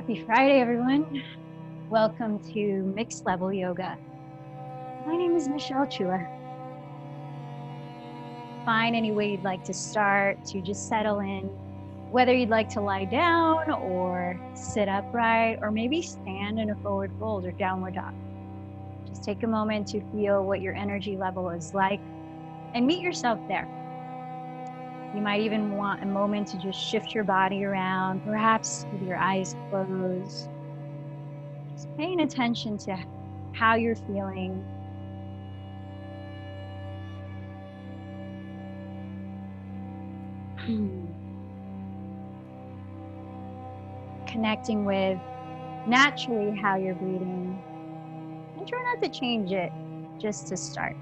Happy Friday, everyone. Welcome to Mixed Level Yoga. My name is Michelle Chua. Find any way you'd like to start to just settle in, whether you'd like to lie down or sit upright, or maybe stand in a forward fold or downward dog. Just take a moment to feel what your energy level is like and meet yourself there. You might even want a moment to just shift your body around, perhaps with your eyes closed. Just paying attention to how you're feeling. Connecting with naturally how you're breathing. And try not to change it just to start.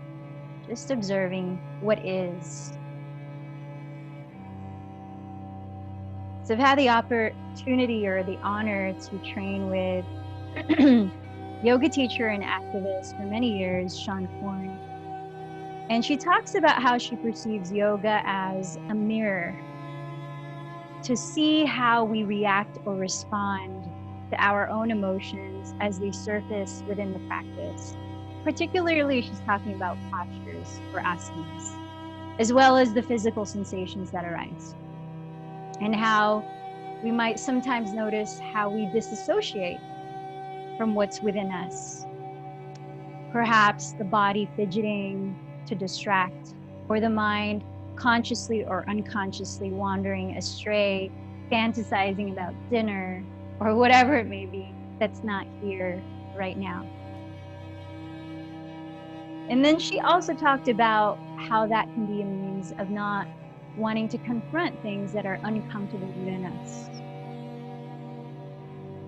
Just observing what is. So I've had the opportunity or the honor to train with yoga teacher and activist for many years, Sean Korn. And she talks about how she perceives yoga as a mirror to see how we react or respond to our own emotions as they surface within the practice. Particularly, she's talking about postures or asanas, as well as the physical sensations that arise. And how we might sometimes notice how we disassociate from what's within us. Perhaps the body fidgeting to distract, or the mind consciously or unconsciously wandering astray, fantasizing about dinner, or whatever it may be that's not here right now. And then she also talked about how that can be a means of not wanting to confront things that are uncomfortable within us.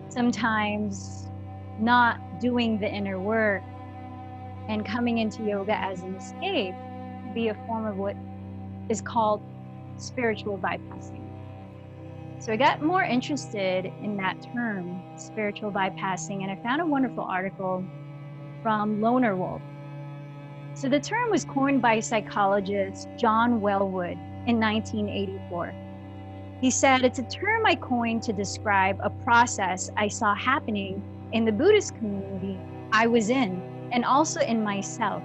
Sometimes not doing the inner work and coming into yoga as an escape can be a form of what is called spiritual bypassing. So I got more interested in that term, spiritual bypassing, and I found a wonderful article from Loner Wolf. So the term was coined by psychologist John Wellwood in 1984. He said, "It's a term I coined to describe a process I saw happening in the Buddhist community I was in, and also in myself.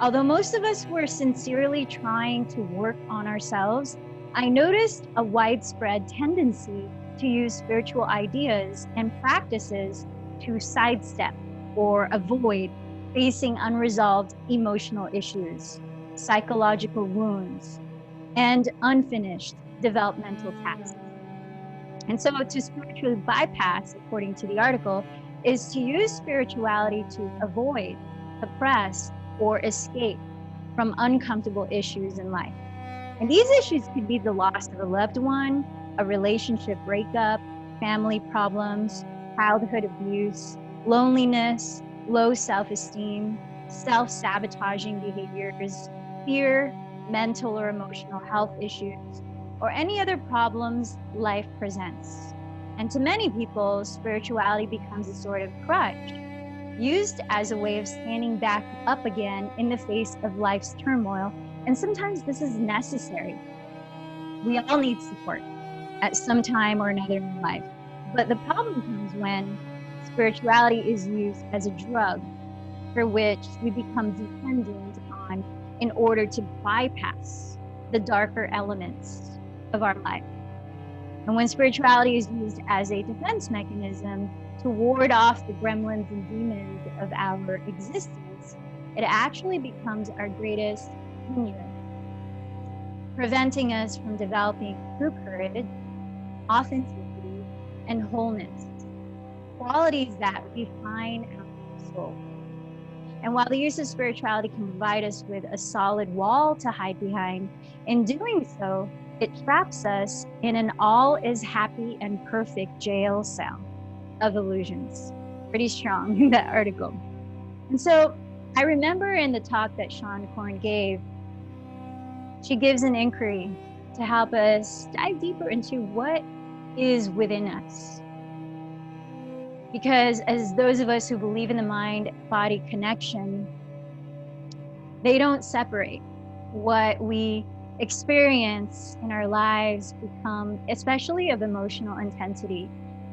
Although most of us were sincerely trying to work on ourselves, I noticed a widespread tendency to use spiritual ideas and practices to sidestep or avoid facing unresolved emotional issues, psychological wounds, and unfinished developmental tasks." And so to spiritually bypass, according to the article, is to use spirituality to avoid, suppress, or escape from uncomfortable issues in life. And these issues could be the loss of a loved one, a relationship breakup, family problems, childhood abuse, loneliness, low self-esteem, self-sabotaging behaviors, fear, mental or emotional health issues, or any other problems life presents. And to many people, spirituality becomes a sort of crutch, used as a way of standing back up again in the face of life's turmoil. And sometimes this is necessary. We all need support at some time or another in life. But the problem comes when spirituality is used as a drug for which we become dependent on in order to bypass the darker elements of our life. And when spirituality is used as a defense mechanism to ward off the gremlins and demons of our existence, it actually becomes our greatest hindrance, preventing us from developing true courage, authenticity, and wholeness, qualities that refine our soul. And while the use of spirituality can provide us with a solid wall to hide behind, in doing so, it traps us in an all is happy and perfect jail cell of illusions. Pretty strong in that article. And so I remember in the talk that Sean Korn gave, she gives an inquiry to help us dive deeper into what is within us. Because as those of us who believe in the mind-body connection, they don't separate. What we experience in our lives become, especially of emotional intensity,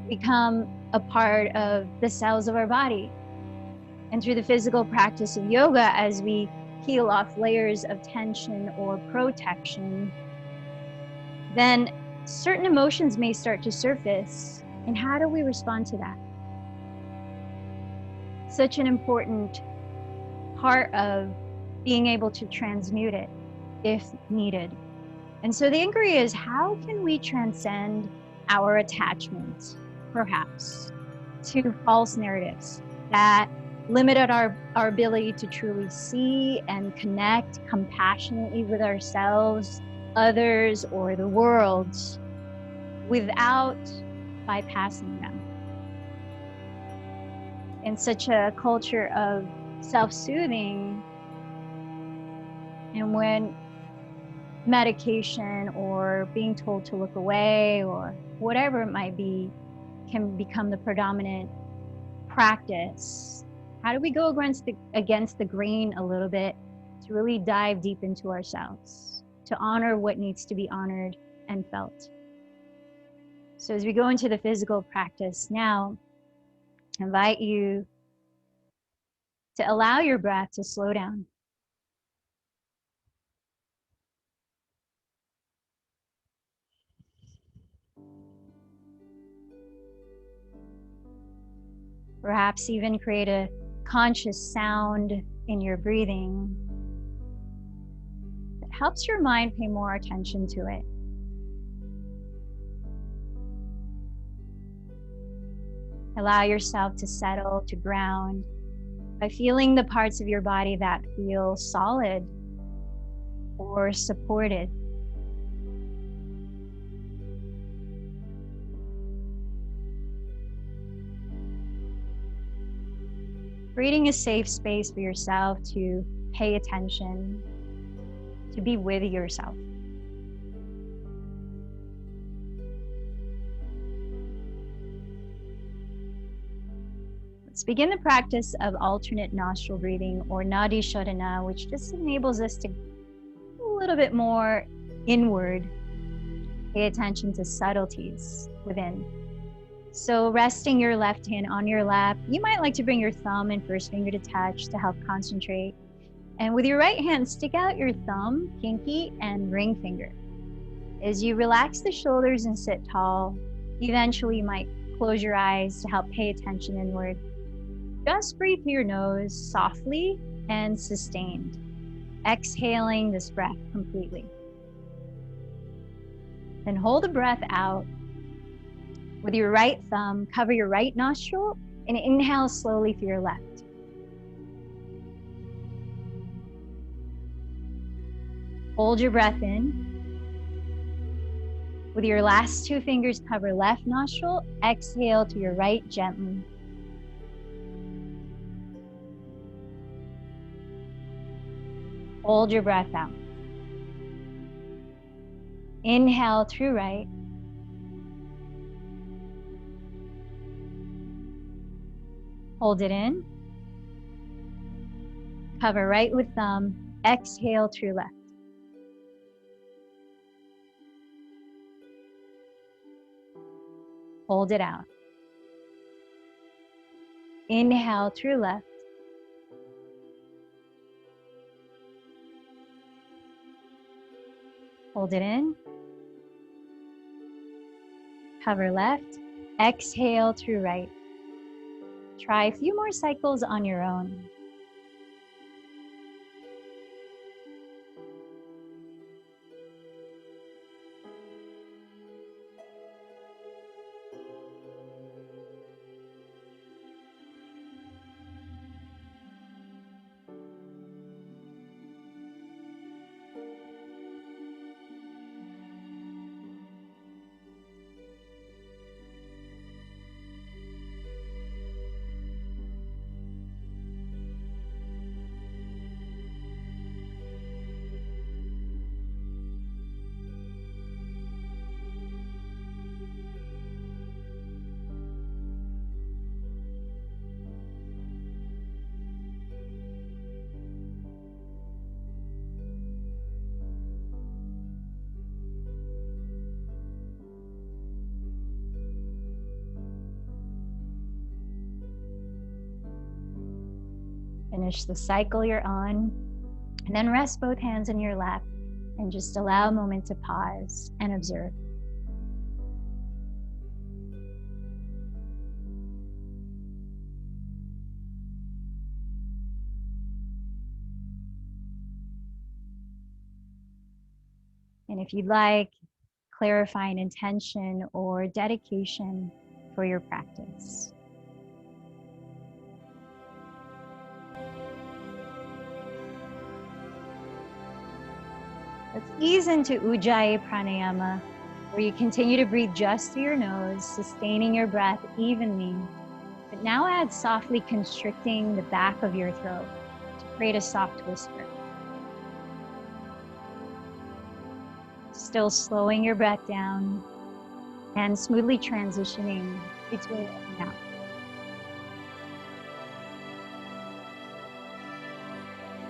become a part of the cells of our body. And through the physical practice of yoga, as we peel off layers of tension or protection, then certain emotions may start to surface. And how do we respond to that? Such an important part of being able to transmute it if needed. And so the inquiry is, how can we transcend our attachment, perhaps, to false narratives that limited our ability to truly see and connect compassionately with ourselves, others, or the world without bypassing them? In such a culture of self-soothing, and when medication or being told to look away or whatever it might be can become the predominant practice, how do we go against the grain a little bit to really dive deep into ourselves, to honor what needs to be honored and felt? So as we go into the physical practice now, I invite you to allow your breath to slow down. Perhaps even create a conscious sound in your breathing that helps your mind pay more attention to it. Allow yourself to settle, to ground by feeling the parts of your body that feel solid or supported. Creating a safe space for yourself to pay attention, to be with yourself. Let's begin the practice of alternate nostril breathing, or Nadi Shodhana, which just enables us to a little bit more inward, pay attention to subtleties within. So resting your left hand on your lap, you might like to bring your thumb and first finger to touch to help concentrate. And with your right hand, stick out your thumb, pinky, and ring finger. As you relax the shoulders and sit tall, eventually you might close your eyes to help pay attention inward. Just breathe through your nose softly and sustained, exhaling this breath completely. Then hold the breath out. With your right thumb, cover your right nostril and inhale slowly through your left. Hold your breath in. With your last two fingers, cover left nostril, exhale to your right gently. Hold your breath out. Inhale through right. Hold it in. Cover right with thumb. Exhale through left. Hold it out. Inhale through left. Hold it in. Cover left. Exhale through right. Try a few more cycles on your own. Finish the cycle you're on, and then rest both hands in your lap and just allow a moment to pause and observe. And if you'd like, clarify an intention or dedication for your practice. Let's ease into Ujjayi Pranayama, where you continue to breathe just through your nose, sustaining your breath evenly, but now add softly constricting the back of your throat to create a soft whisper. Still slowing your breath down and smoothly transitioning between in and out.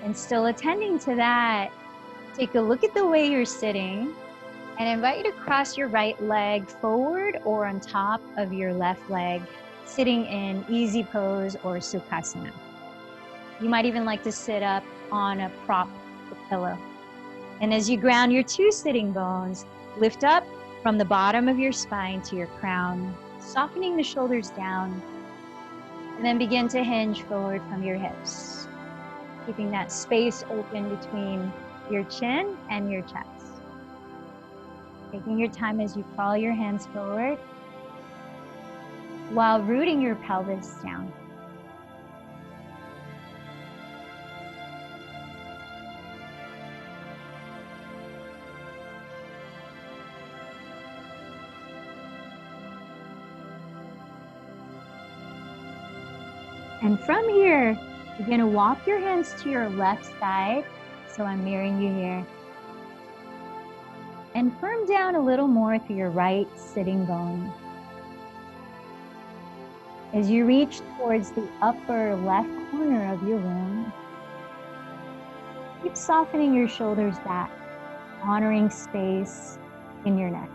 And still attending to that, take a look at the way you're sitting and invite you to cross your right leg forward or on top of your left leg, sitting in easy pose or Sukhasana. You might even like to sit up on a prop, a pillow. And as you ground your two sitting bones, lift up from the bottom of your spine to your crown, softening the shoulders down, and then begin to hinge forward from your hips, keeping that space open between your chin and your chest. Taking your time as you crawl your hands forward while rooting your pelvis down. And from here, you're going to walk your hands to your left side. So I'm mirroring you here. And firm down a little more through your right sitting bone. As you reach towards the upper left corner of your room, keep softening your shoulders back, honoring space in your neck.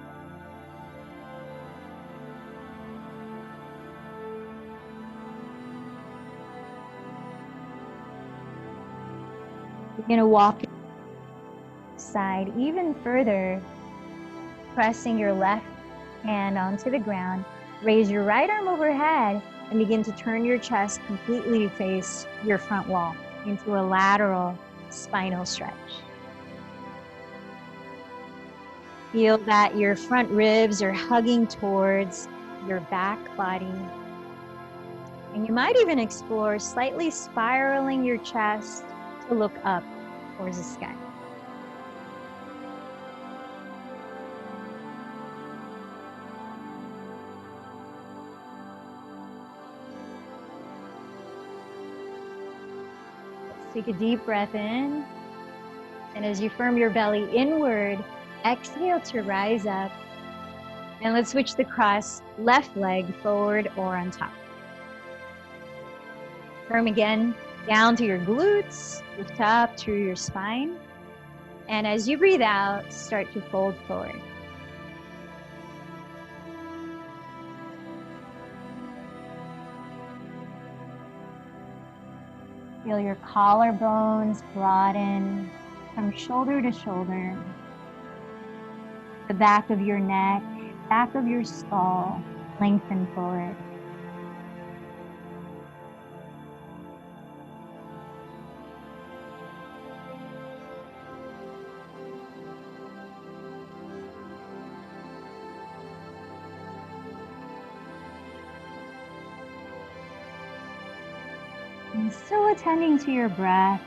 You're going to walk side even further, pressing your left hand onto the ground. Raise your right arm overhead and begin to turn your chest completely to face your front wall into a lateral spinal stretch. Feel that your front ribs are hugging towards your back body. And you might even explore slightly spiraling your chest to look up towards the sky. Take a deep breath in, and as you firm your belly inward, exhale to rise up. And let's switch the cross left leg forward or on top. Firm again down to your glutes, lift up through your spine. And as you breathe out, start to fold forward. Feel your collarbones broaden from shoulder to shoulder. The back of your neck, back of your skull, lengthen forward. And still attending to your breath,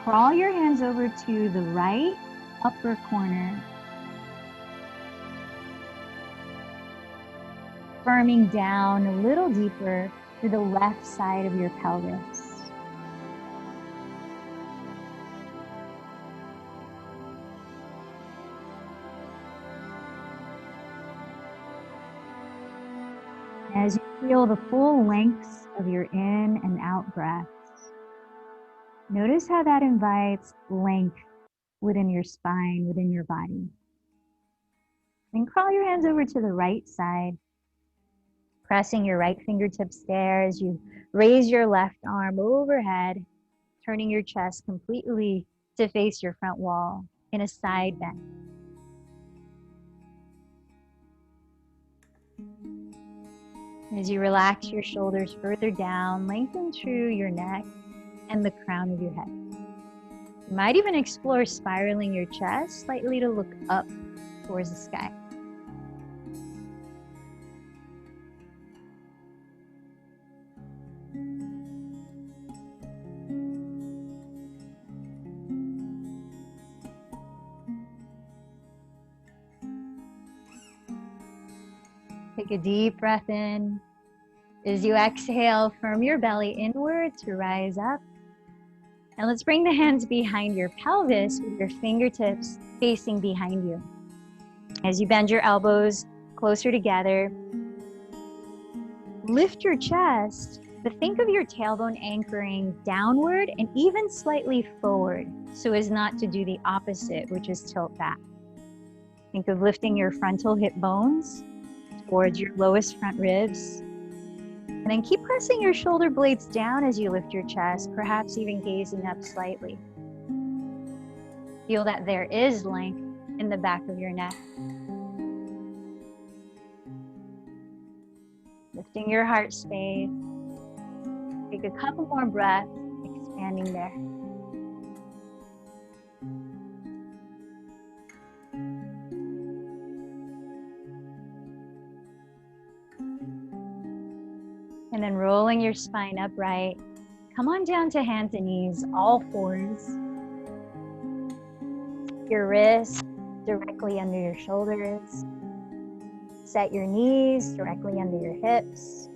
crawl your hands over to the right upper corner. Firming down a little deeper to the left side of your pelvis. As you feel the full lengths of your in and out breaths, notice how that invites length within your spine, within your body. Then crawl your hands over to the right side, pressing your right fingertips there as you raise your left arm overhead turning your chest completely to face your front wall in a side bend. As you relax your shoulders further down, lengthen through your neck and the crown of your head. You might even explore spiraling your chest slightly to look up towards the sky. Take a deep breath in. As you exhale, firm your belly inward to rise up. And let's bring the hands behind your pelvis with your fingertips facing behind you. As you bend your elbows closer together, lift your chest, but think of your tailbone anchoring downward and even slightly forward so as not to do the opposite, which is tilt back. Think of lifting your frontal hip bones towards your lowest front ribs. And then keep pressing your shoulder blades down as you lift your chest, perhaps even gazing up slightly. Feel that there is length in the back of your neck. Lifting your heart space. Take a couple more breaths, expanding there. And then rolling your spine upright. Come on down to hands and knees, all fours. Your wrists directly under your shoulders. Set your knees directly under your hips.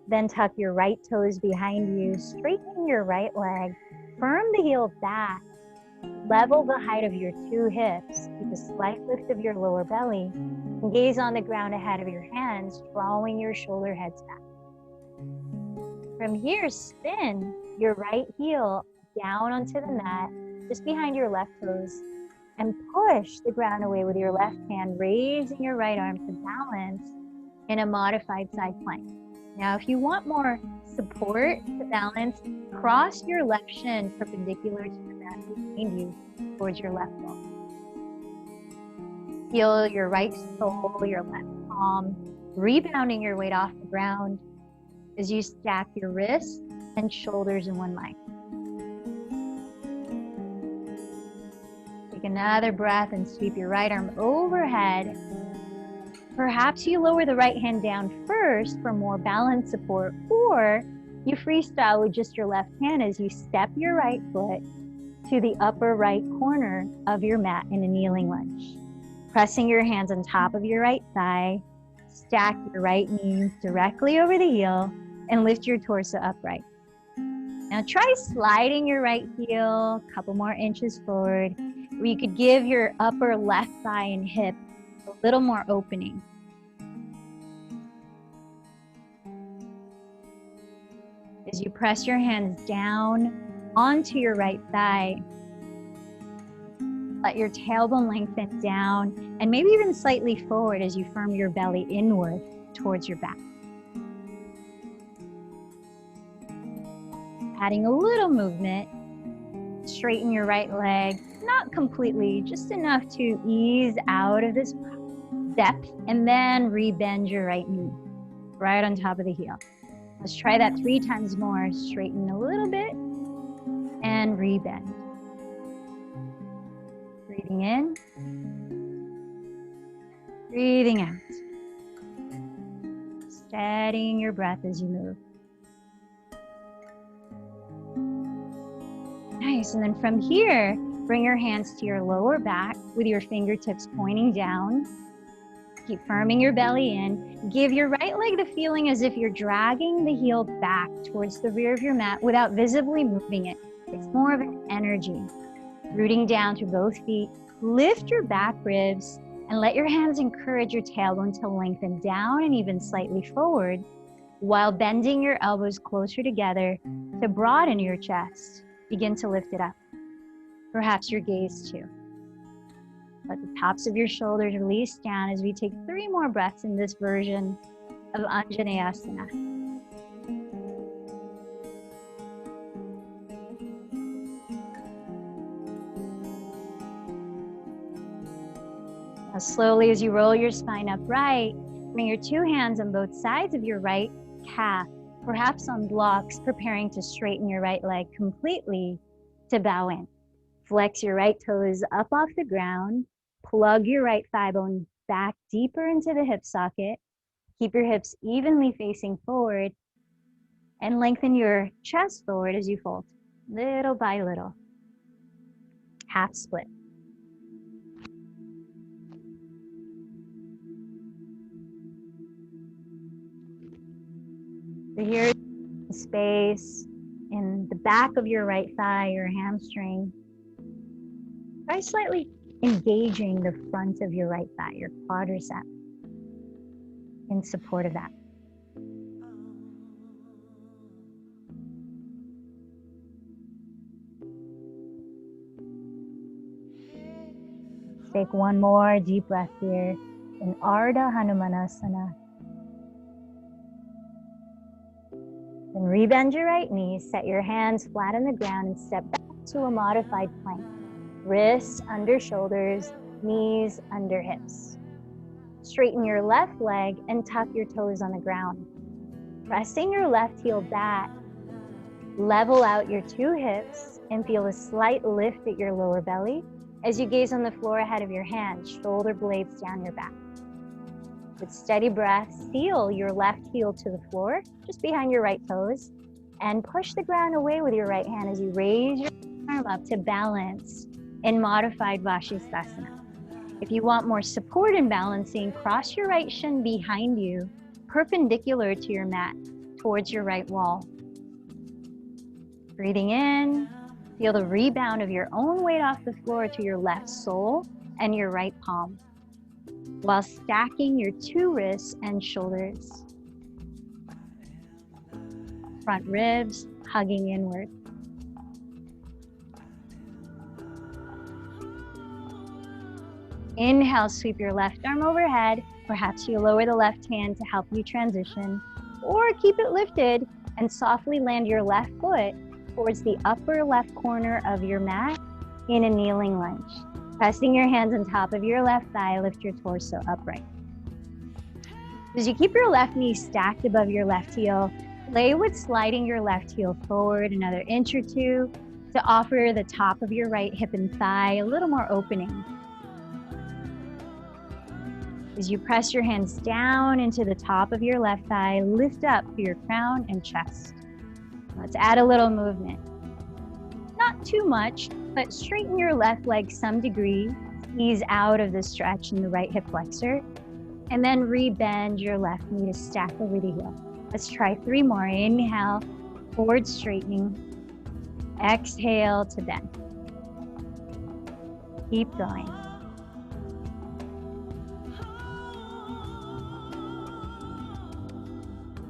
Then tuck your right toes behind you, straighten your right leg, firm the heel back, level the height of your two hips, keep a slight lift of your lower belly, and gaze on the ground ahead of your hands, drawing your shoulder heads back. From here, spin your right heel down onto the mat, just behind your left toes, and push the ground away with your left hand, raising your right arm to balance in a modified side plank. Now, if you want more support to balance, cross your left shin perpendicular to the mat behind you towards your left wall. Feel your right sole, your left palm, rebounding your weight off the ground as you stack your wrists and shoulders in one line. Take another breath and sweep your right arm overhead. Perhaps you lower the right hand down first for more balance support, or you freestyle with just your left hand as you step your right foot to the upper right corner of your mat in a kneeling lunge. Pressing your hands on top of your right thigh, stack your right knee directly over the heel, and lift your torso upright. Now try sliding your right heel a couple more inches forward, where you could give your upper left thigh and hip a little more opening. As you press your hands down onto your right thigh, let your tailbone lengthen down and maybe even slightly forward as you firm your belly inward towards your back. Adding a little movement, straighten your right leg, not completely, just enough to ease out of this depth, and then rebend your right knee right on top of the heel. Let's try that 3 times more. Straighten a little bit and rebend. Breathing in, breathing out. Steadying your breath as you move. Nice, and then from here, bring your hands to your lower back with your fingertips pointing down. Keep firming your belly in. Give your right leg the feeling as if you're dragging the heel back towards the rear of your mat without visibly moving it. It's more of an energy. Rooting down through both feet, lift your back ribs and let your hands encourage your tailbone to lengthen down and even slightly forward while bending your elbows closer together to broaden your chest. Begin to lift it up. Perhaps your gaze too. Let the tops of your shoulders release down as we take 3 more breaths in this version of Anjaneyasana. Slowly, as you roll your spine upright, bring your two hands on both sides of your right calf, perhaps on blocks, preparing to straighten your right leg completely to bow in. Flex your right toes up off the ground, plug your right thigh bone back deeper into the hip socket, keep your hips evenly facing forward, and lengthen your chest forward as you fold, little by little. Half split. So here's the space in the back of your right thigh, your hamstring. Try slightly engaging the front of your right thigh, your quadricep, in support of that. Take one more deep breath here in Ardha Hanumanasana. Then rebend your right knee, set your hands flat on the ground and step back to a modified plank. Wrists under shoulders, knees under hips. Straighten your left leg and tuck your toes on the ground. Pressing your left heel back, level out your two hips and feel a slight lift at your lower belly as you gaze on the floor ahead of your hands, shoulder blades down your back. With steady breath, seal your left heel to the floor, just behind your right toes, and push the ground away with your right hand as you raise your arm up to balance in modified Vashisthasana. If you want more support in balancing, cross your right shin behind you, perpendicular to your mat, towards your right wall. Breathing in, feel the rebound of your own weight off the floor to your left sole and your right palm, while stacking your two wrists and shoulders. Front ribs hugging inward. Inhale, sweep your left arm overhead. Perhaps you lower the left hand to help you transition, or keep it lifted and softly land your left foot towards the upper left corner of your mat in a kneeling lunge. Pressing your hands on top of your left thigh, lift your torso upright. As you keep your left knee stacked above your left heel, play with sliding your left heel forward another inch or two to offer the top of your right hip and thigh a little more opening. As you press your hands down into the top of your left thigh, lift up through your crown and chest. Let's add a little movement. Not too much, but straighten your left leg some degree, ease out of the stretch in the right hip flexor, and then rebend your left knee to stack over the heel. Let's try 3 more. Inhale, forward straightening. Exhale to bend. Keep going.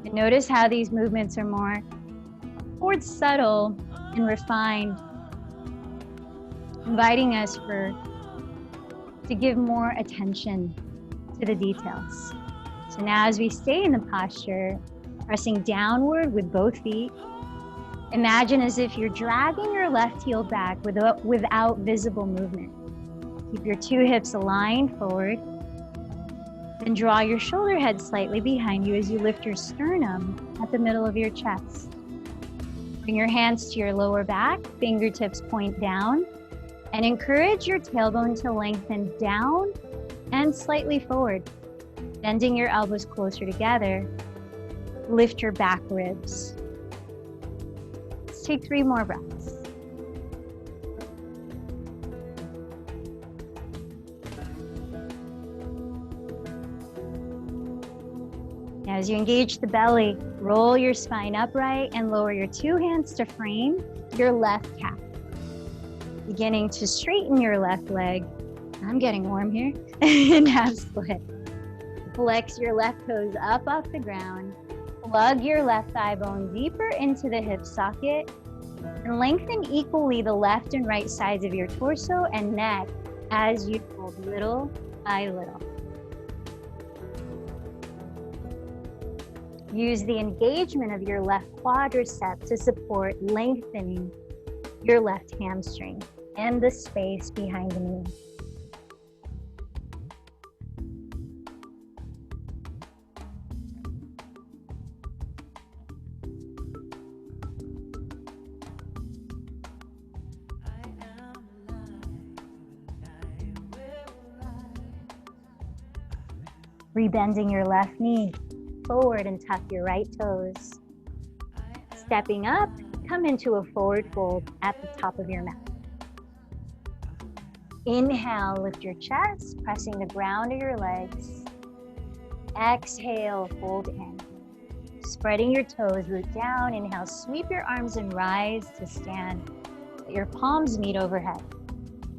And notice how these movements are more towards subtle and refined, inviting us to give more attention to the details. So now as we stay in the posture, pressing downward with both feet, imagine as if you're dragging your left heel back without visible movement. Keep your two hips aligned forward, then draw your shoulder head slightly behind you as you lift your sternum at the middle of your chest. Bring your hands to your lower back, fingertips point down, and encourage your tailbone to lengthen down and slightly forward. Bending your elbows closer together, lift your back ribs. Let's take 3 more breaths. Now, as you engage the belly, roll your spine upright and lower your 2 hands to frame your left calf. Beginning to straighten your left leg. I'm getting warm here. And half split. Flex your left toes up off the ground. Plug your left thigh bone deeper into the hip socket. And lengthen equally the left and right sides of your torso and neck as you fold little by little. Use the engagement of your left quadricep to support lengthening your left hamstring and the space behind the knee. Rebending your left knee forward and tuck your right toes. Stepping up, come into a forward fold at the top of your mat. Inhale, lift your chest, pressing the ground to your legs. Exhale, fold in. Spreading your toes, root down. Inhale, sweep your arms and rise to stand. Let your palms meet overhead.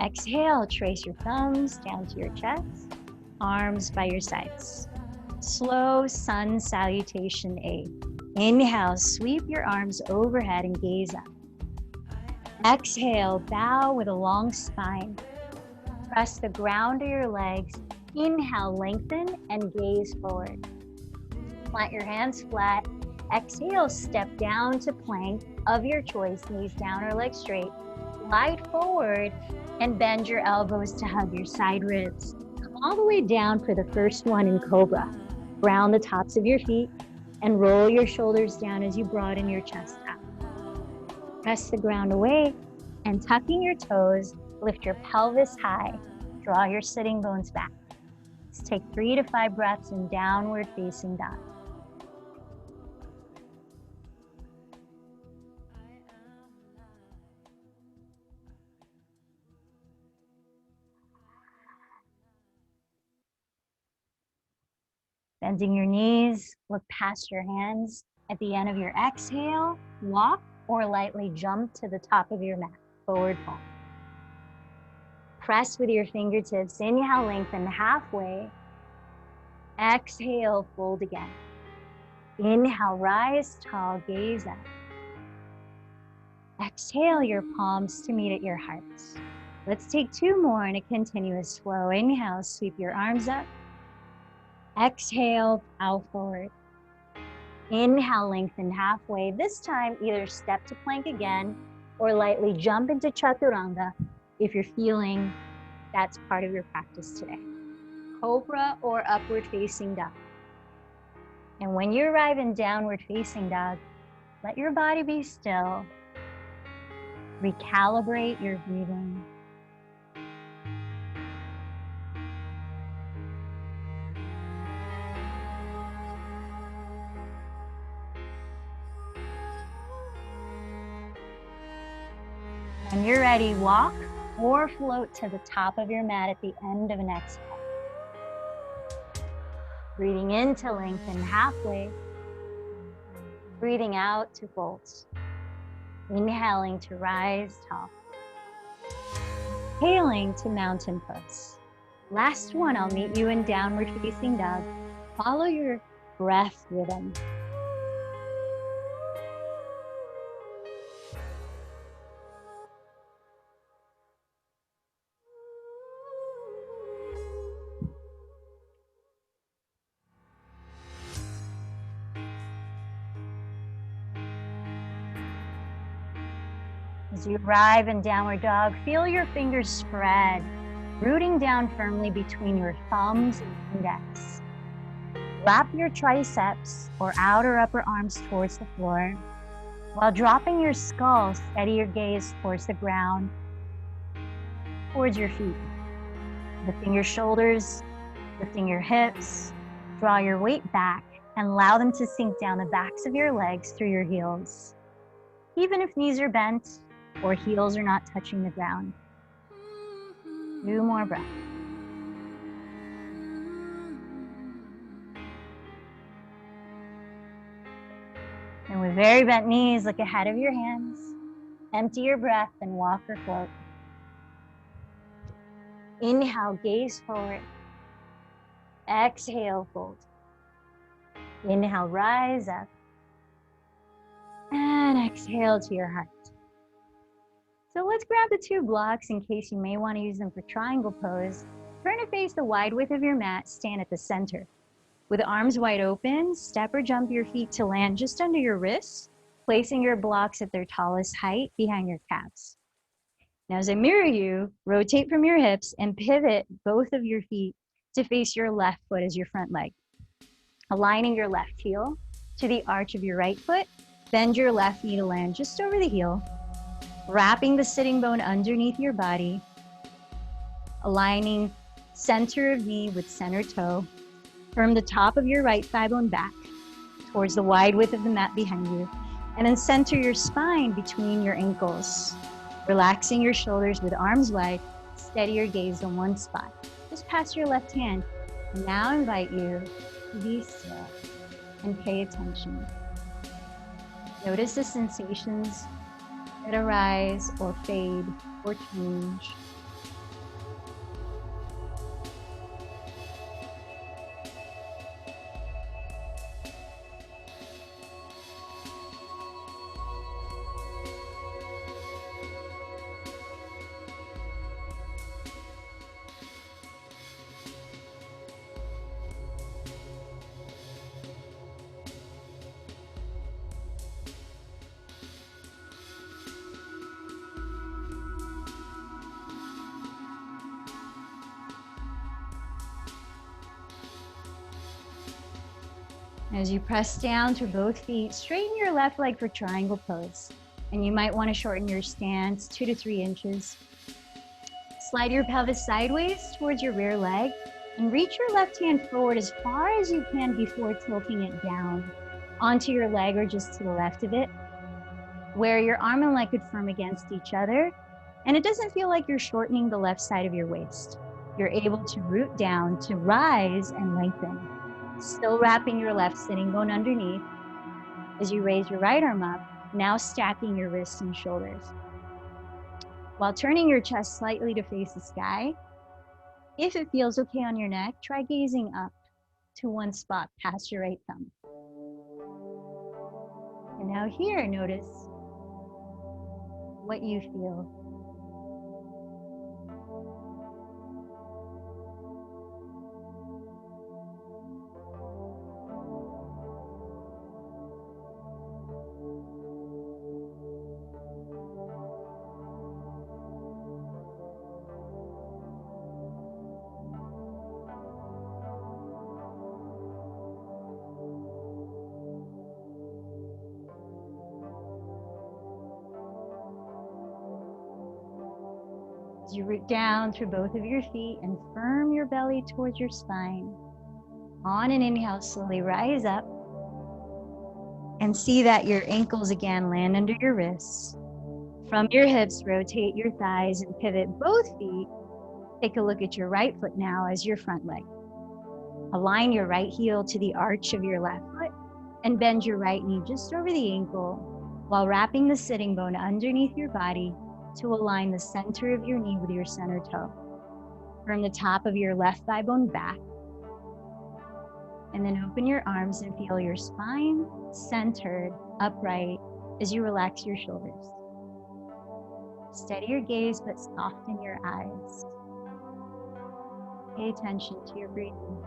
Exhale, trace your thumbs down to your chest, arms by your sides. Slow sun salutation A. Inhale, sweep your arms overhead and gaze up. Exhale, bow with a long spine. Press the ground to your legs. Inhale, lengthen and gaze forward. Plant your hands flat. Exhale, step down to plank of your choice, knees down or legs straight. Glide forward and bend your elbows to hug your side ribs. Come all the way down for the first one in Cobra. Ground the tops of your feet and roll your shoulders down as you broaden your chest out. Press the ground away and tucking your toes, lift your pelvis high. Draw your sitting bones back. Let's take 3 to 5 breaths in downward facing dog. Bending your knees, look past your hands. At the end of your exhale, walk or lightly jump to the top of your mat, forward fold. Press with your fingertips. Inhale, lengthen halfway. Exhale, fold again. Inhale, rise tall, gaze up. Exhale your palms to meet at your hearts. Let's take 2 more in a continuous flow. Inhale, sweep your arms up. Exhale, bow forward. Inhale, lengthen halfway. This time, either step to plank again or lightly jump into Chaturanga if you're feeling that's part of your practice today. Cobra or upward facing dog. And when you arrive in downward facing dog, let your body be still. Recalibrate your breathing. When you're ready, walk or float to the top of your mat at the end of an exhale. Breathing in to lengthen halfway. Breathing out to fold. Inhaling to rise tall. Exhaling to mountain pose. Last one, I'll meet you in downward facing dog. Follow your breath rhythm. As you arrive in downward dog, feel your fingers spread, rooting down firmly between your thumbs and index. Wrap your triceps or outer upper arms towards the floor. While dropping your skull, steady your gaze towards the ground, towards your feet. Lifting your shoulders, lifting your hips, draw your weight back and allow them to sink down the backs of your legs through your heels. Even if knees are bent, or heels are not touching the ground. 2 more breaths. And with very bent knees, look ahead of your hands. Empty your breath and walk or float. Inhale, gaze forward. Exhale, fold. Inhale, rise up. And exhale to your heart. So let's grab the 2 blocks in case you may want to use them for triangle pose. Turn to face the wide width of your mat, stand at the center. With arms wide open, step or jump your feet to land just under your wrists, placing your blocks at their tallest height behind your calves. Now as I mirror you, rotate from your hips and pivot both of your feet to face your left foot as your front leg. Aligning your left heel to the arch of your right foot, bend your left knee to land just over the heel. Wrapping the sitting bone underneath your body, aligning center of knee with center toe, Firm the top of your right thigh bone back towards the wide width of the mat behind you, and then center your spine between your ankles. Relaxing your shoulders with arms wide, steady your gaze on one spot. Just pass your left hand. And now invite you to be still and pay attention. Notice the sensations that arise or fade or change. As you press down through both feet, straighten your left leg for triangle pose. And you might want to shorten your stance 2 to 3 inches. Slide your pelvis sideways towards your rear leg and reach your left hand forward as far as you can before tilting it down onto your leg or just to the left of it, where your arm and leg could firm against each other. And it doesn't feel like you're shortening the left side of your waist. You're able to root down to rise and lengthen. Still wrapping your left sitting bone underneath as you raise your right arm up, now stacking your wrists and shoulders. While turning your chest slightly to face the sky, if it feels okay on your neck, try gazing up to one spot past your right thumb. And now here, notice what you feel. As you root down through both of your feet and firm your belly towards your spine. On an inhale, slowly rise up and see that your ankles again land under your wrists. From your hips, rotate your thighs and pivot both feet. Take a look at your right foot now as your front leg. Align your right heel to the arch of your left foot and bend your right knee just over the ankle while wrapping the sitting bone underneath your body to align the center of your knee with your center toe. From the top of your left thigh bone back, and then open your arms and feel your spine centered, upright as you relax your shoulders. Steady your gaze, but soften your eyes. Pay attention to your breathing.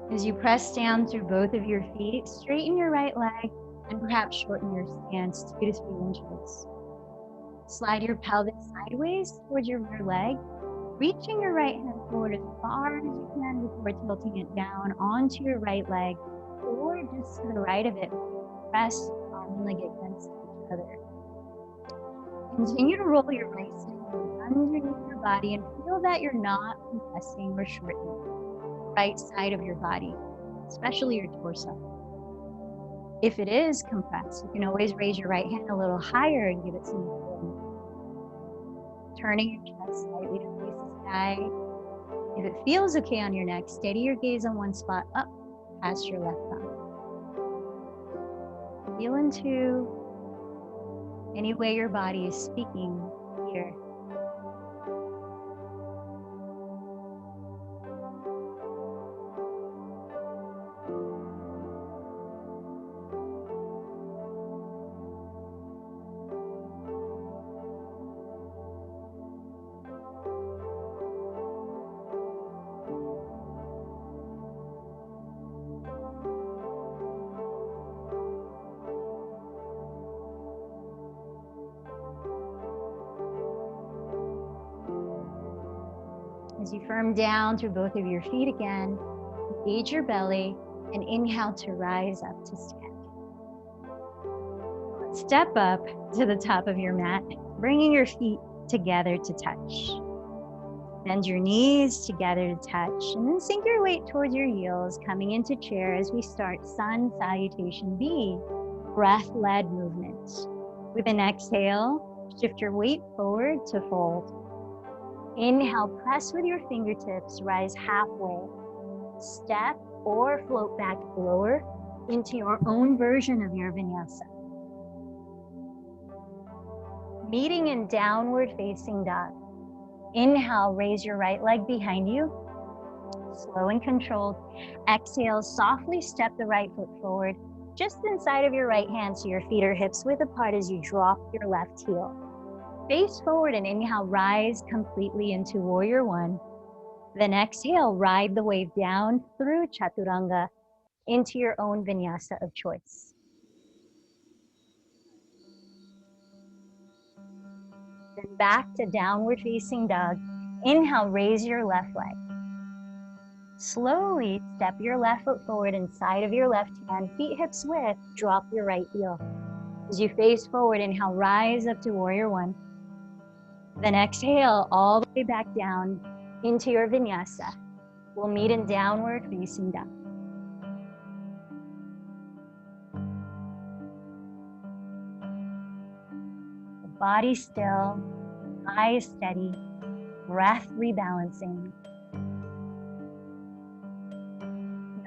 As you press down through both of your feet, straighten your right leg and perhaps shorten your stance 2 to 3 inches. Slide your pelvis sideways towards your rear leg, reaching your right hand forward as far as you can before tilting it down onto your right leg or just to the right of it. Press arm and leg against each other. Continue to roll your right side underneath your body and feel that you're not compressing or shortening right side of your body, especially your torso. If it is compressed, you can always raise your right hand a little higher and give it some room. Turning your chest slightly to face the sky. If it feels okay on your neck, steady your gaze on one spot up past your left thumb. Feel into any way your body is speaking here. As you firm down through both of your feet again, engage your belly and inhale to rise up to stand. Step up to the top of your mat, bringing your feet together to touch. Bend your knees together to touch, and then sink your weight towards your heels, coming into chair as we start Sun Salutation B, breath-led movement. With an exhale, shift your weight forward to fold. Inhale, press with your fingertips, rise halfway. Step or float back lower into your own version of your vinyasa. Meeting in downward facing dog. Inhale, raise your right leg behind you. Slow and controlled. Exhale, softly step the right foot forward, just inside of your right hand so your feet are hips width apart as you drop your left heel. Face forward and inhale, rise completely into Warrior One. Then exhale, ride the wave down through Chaturanga into your own vinyasa of choice. Then back to downward facing dog. Inhale, raise your left leg. Slowly step your left foot forward inside of your left hand, feet hips width, drop your right heel. As you face forward, inhale, rise up to Warrior One. Then exhale all the way back down into your vinyasa. We'll meet in downward facing dog. Body still, eyes steady, breath rebalancing.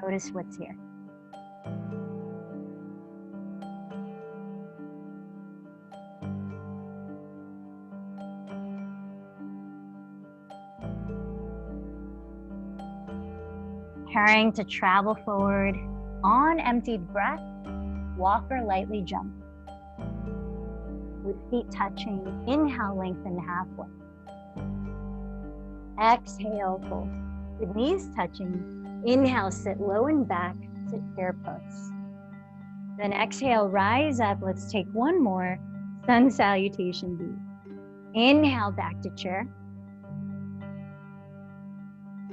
Notice what's here. Preparing to travel forward on emptied breath, walk or lightly jump. With feet touching, inhale, lengthen halfway. Exhale, fold. With knees touching, inhale, sit low and back to chair pose. Then exhale, rise up. Let's take one more, Sun Salutation B. Inhale, back to chair.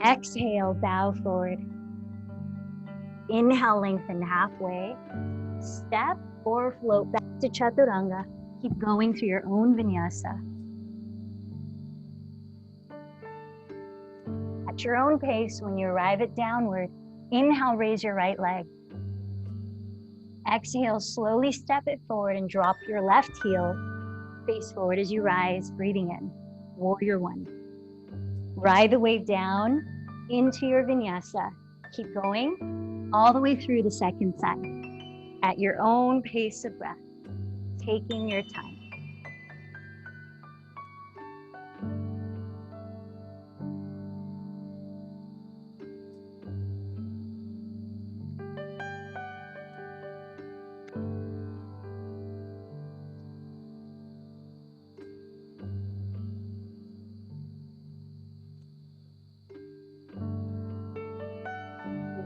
Exhale, bow forward. Inhale, lengthen halfway. Step or float back to Chaturanga. Keep going through your own vinyasa. At your own pace, when you arrive at downward, inhale, raise your right leg. Exhale, slowly step it forward and drop your left heel. Face forward as you rise, breathing in. Warrior One. Ride the wave down into your vinyasa. Keep going all the way through the second side at your own pace of breath, taking your time.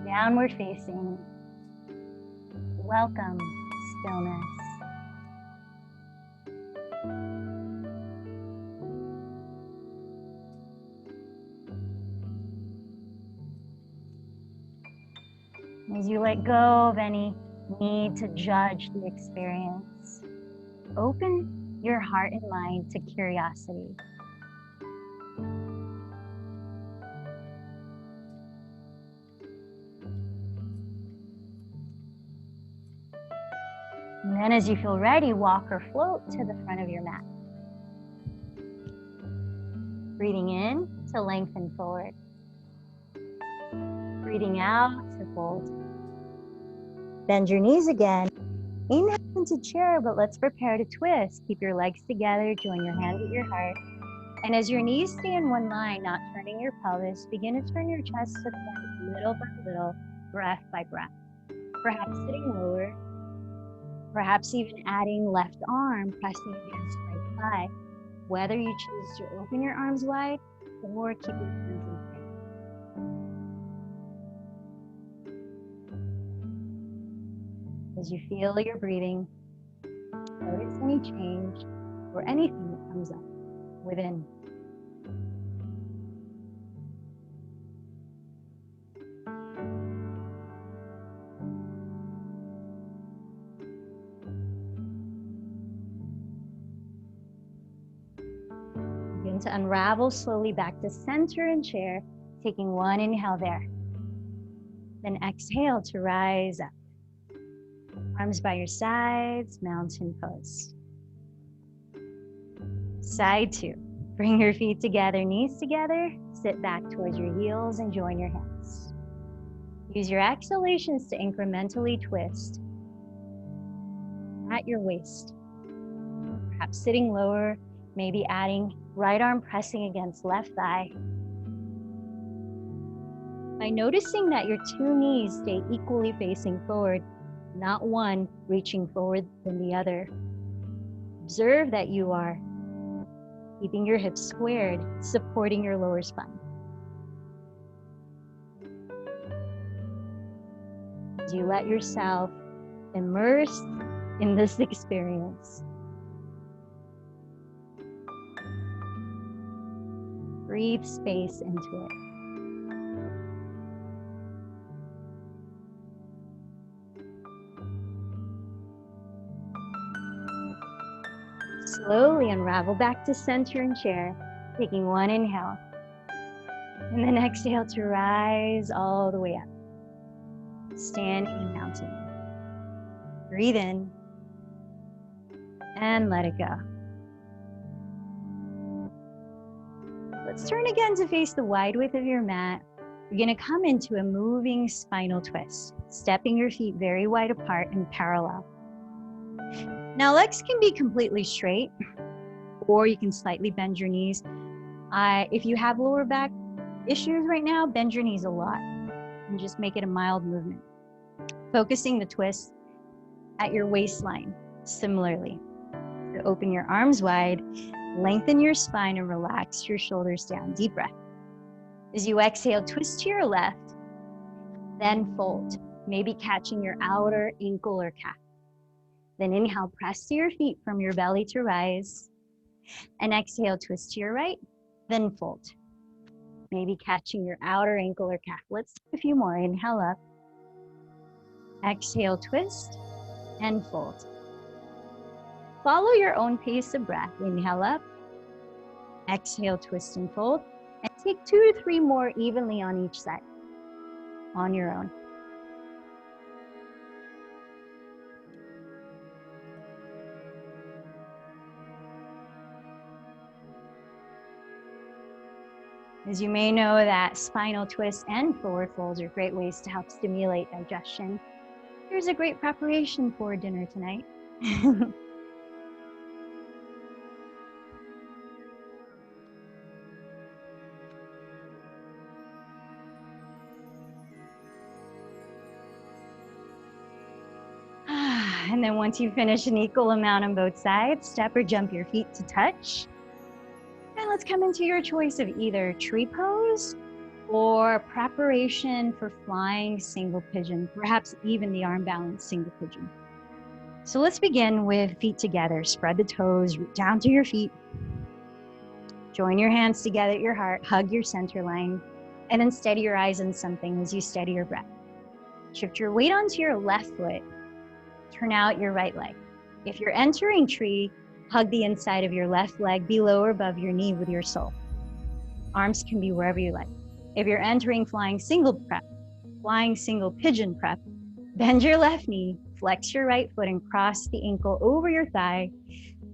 Downward facing. Welcome, stillness. As you let go of any need to judge the experience, open your heart and mind to curiosity. And then as you feel ready, walk or float to the front of your mat. Breathing in to lengthen forward. Breathing out to fold. Bend your knees again. Inhale into chair, but let's prepare to twist. Keep your legs together, join your hands at your heart. And as your knees stay in one line, not turning your pelvis, begin to turn your chest to the front little by little, breath by breath. Perhaps sitting lower, perhaps even adding left arm, pressing against right thigh. Whether you choose to open your arms wide or keep your hands in prayer. As you feel your breathing, notice any change or anything that comes up within. to unravel slowly back to center and chair, taking one inhale there. Then exhale to rise up. Arms by your sides, mountain pose. Side two. Bring your feet together, knees together. Sit back towards your heels and join your hands. Use your exhalations to incrementally twist at your waist. Perhaps sitting lower, maybe adding right arm pressing against left thigh. By noticing that your two knees stay equally facing forward, not one reaching forward than the other. Observe that you are keeping your hips squared, supporting your lower spine. As you let yourself immerse in this experience. Breathe space into it. Slowly unravel back to center and chair, taking one inhale. And then exhale to rise all the way up. Standing in mountain. Breathe in and let it go. Let's turn again to face the wide width of your mat. You're going to come into a moving spinal twist, stepping your feet very wide apart and parallel. Now legs can be completely straight, or you can slightly bend your knees. If you have lower back issues right now, bend your knees a lot and just make it a mild movement. Focusing the twist at your waistline, similarly. So open your arms wide, lengthen your spine and relax your shoulders down. Deep breath. As you exhale, twist to your left, then fold, maybe catching your outer ankle or calf. Then inhale, press to your feet from your belly to rise. And exhale, twist to your right, then fold. Maybe catching your outer ankle or calf. Let's do a few more. Inhale up. Exhale, twist and fold. Follow your own pace of breath. Inhale up. Exhale, twist and fold. And take 2 to 3 more evenly on each side, on your own. As you may know, that spinal twist and forward folds are great ways to help stimulate digestion. Here's a great preparation for dinner tonight. And then once you finish an equal amount on both sides, step or jump your feet to touch. And let's come into your choice of either tree pose or preparation for flying single pigeon, perhaps even the arm balance single pigeon. So let's begin with feet together. Spread the toes, root down to your feet. Join your hands together at your heart, hug your center line, and then steady your eyes on something as you steady your breath. Shift your weight onto your left foot. Turn out your right leg. If you're entering tree, hug the inside of your left leg below or above your knee with your sole. Arms can be wherever you like. If you're entering flying single pigeon prep, bend your left knee, flex your right foot and cross the ankle over your thigh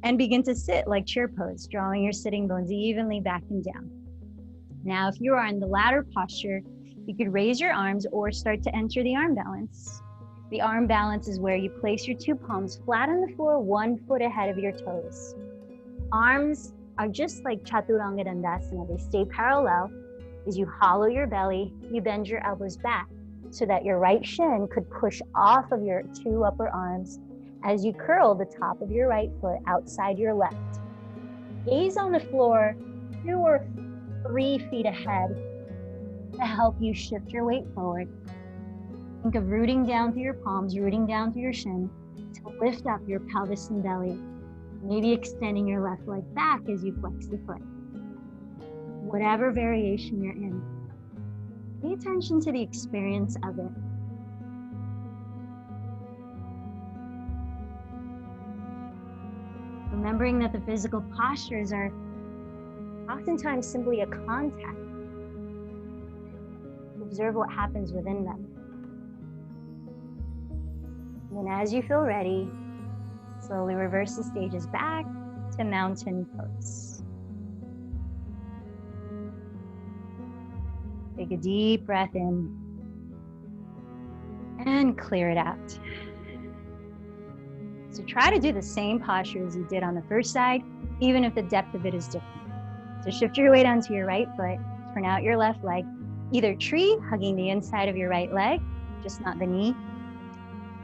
and begin to sit like chair pose, drawing your sitting bones evenly back and down. Now, if you are in the latter posture, you could raise your arms or start to enter the arm balance. The arm balance is where you place your 2 palms flat on the floor, 1 foot ahead of your toes. Arms are just like Chaturanga Dandasana. They stay parallel. As you hollow your belly, you bend your elbows back so that your right shin could push off of your 2 upper arms as you curl the top of your right foot outside your left. Gaze on the floor 2 or 3 feet ahead to help you shift your weight forward. Think of rooting down through your palms, rooting down through your shin to lift up your pelvis and belly. Maybe extending your left leg back as you flex the foot. Whatever variation you're in, pay attention to the experience of it. Remembering that the physical postures are oftentimes simply a contact. Observe what happens within them. And then as you feel ready, slowly reverse the stages back to mountain pose. Take a deep breath in and clear it out. So try to do the same posture as you did on the first side, even if the depth of it is different. So shift your weight onto your right foot, turn out your left leg, either tree, hugging the inside of your right leg, just not the knee,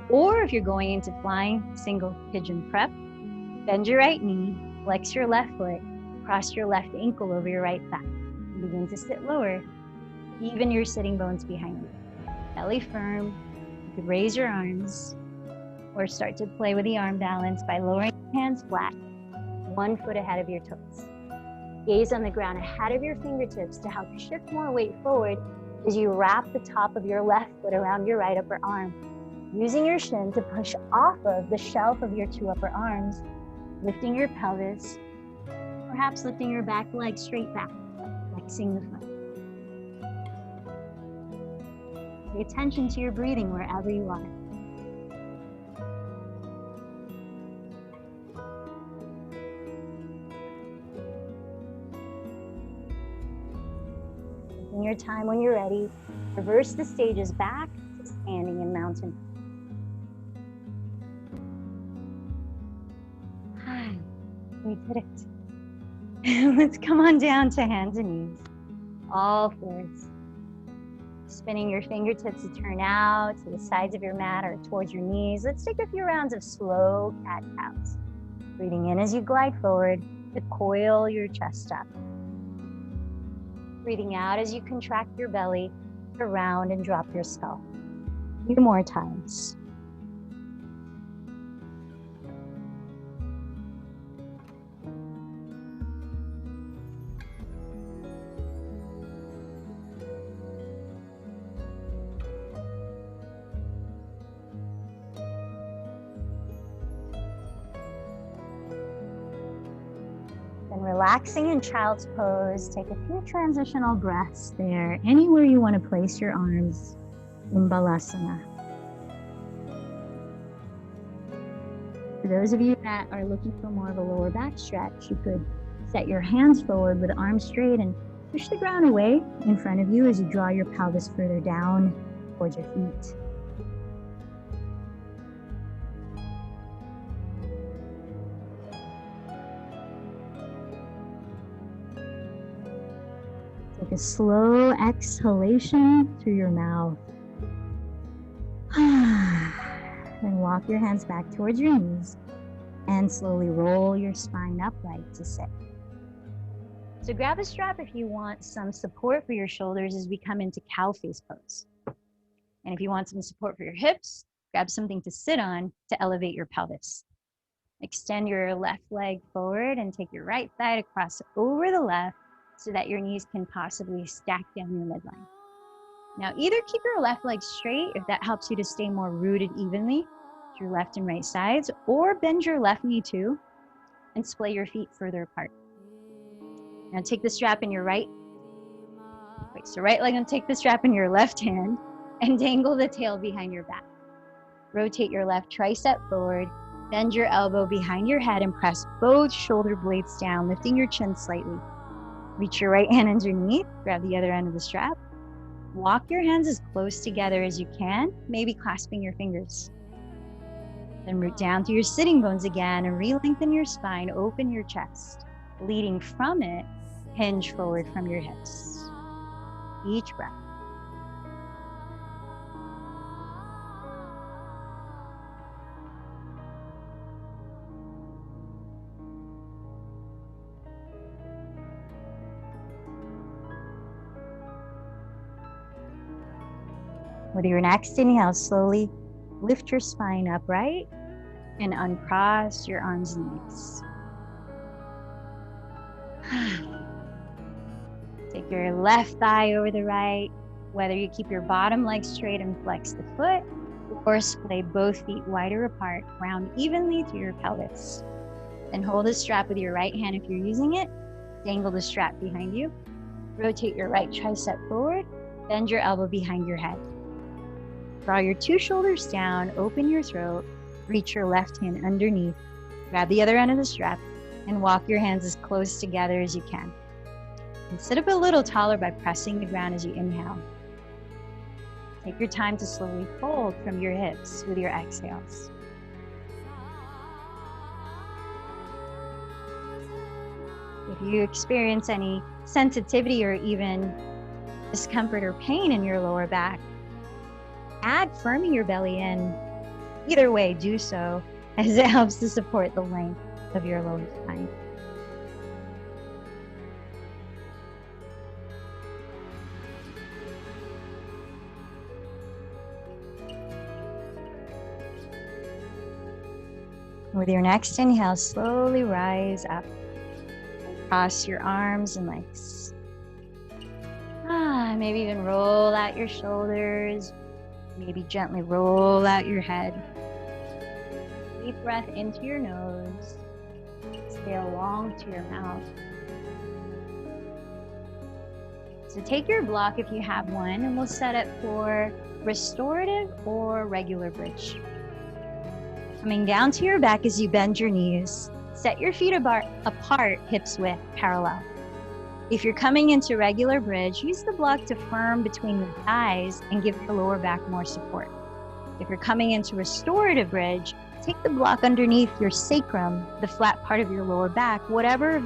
or if you're going into flying, single pigeon prep, bend your right knee, flex your left foot, cross your left ankle over your right thigh, and begin to sit lower, even your sitting bones behind you. Belly firm, you could raise your arms, or start to play with the arm balance by lowering your hands flat, 1 foot ahead of your toes. Gaze on the ground ahead of your fingertips to help shift more weight forward as you wrap the top of your left foot around your right upper arm, using your shin to push off of the shelf of your 2 upper arms, lifting your pelvis, perhaps lifting your back leg straight back, flexing the foot. Pay attention to your breathing wherever you are. Taking your time when you're ready, reverse the stages back to standing in mountain. We did it. Let's come on down to hands and knees, all fours. Spinning your fingertips to turn out to the sides of your mat or towards your knees. Let's take a few rounds of slow cat-cows. Breathing in as you glide forward to coil your chest up. Breathing out as you contract your belly to round and drop your skull. A few more times. Relaxing in child's pose, take a few transitional breaths there, anywhere you want to place your arms in Balasana. For those of you that are looking for more of a lower back stretch, you could set your hands forward with arms straight and push the ground away in front of you as you draw your pelvis further down towards your feet. Take a slow exhalation through your mouth. Then walk your hands back towards your knees and slowly roll your spine upright to sit. So grab a strap if you want some support for your shoulders as we come into cow face pose. And if you want some support for your hips, grab something to sit on to elevate your pelvis. Extend your left leg forward and take your right thigh to cross over the left, so that your knees can possibly stack down your midline. Now, either keep your left leg straight if that helps you to stay more rooted evenly to your left and right sides, or bend your left knee too and splay your feet further apart. Now take the strap in your right leg and take the strap in your left hand and dangle the tail behind your back. Rotate your left tricep forward, bend your elbow behind your head and press both shoulder blades down, lifting your chin slightly. Reach your right hand underneath, grab the other end of the strap. Walk your hands as close together as you can, maybe clasping your fingers. Then root down through your sitting bones again and re-lengthen your spine, open your chest. Leading from it, hinge forward from your hips. Each breath. With your next inhale, slowly lift your spine upright and uncross your arms and legs. Take your left thigh over the right, whether you keep your bottom leg straight and flex the foot, or splay both feet wider apart, round evenly through your pelvis. Then hold the strap with your right hand if you're using it, Dangle the strap behind you. Rotate your right tricep forward. Bend your elbow behind your head. Draw your two shoulders down, open your throat, reach your left hand underneath, grab the other end of the strap, and walk your hands as close together as you can. And sit up a little taller by pressing the ground as you inhale. Take your time to slowly fold from your hips with your exhales. If you experience any sensitivity or even discomfort or pain in your lower back, add firming your belly in. Either way, do so, as it helps to support the length of your lower spine. With your next inhale, slowly rise up. Cross your arms and legs. Maybe even roll out your shoulders. Maybe gently roll out your head. Deep breath into your nose. Exhale long to your mouth. So take your block if you have one, and we'll set it for restorative or regular bridge. Coming down to your back as you bend your knees. Set your feet apart, hips width parallel. If you're coming into regular bridge, use the block to firm between your thighs and give your lower back more support. If you're coming into restorative bridge, take the block underneath your sacrum, the flat part of your lower back, whatever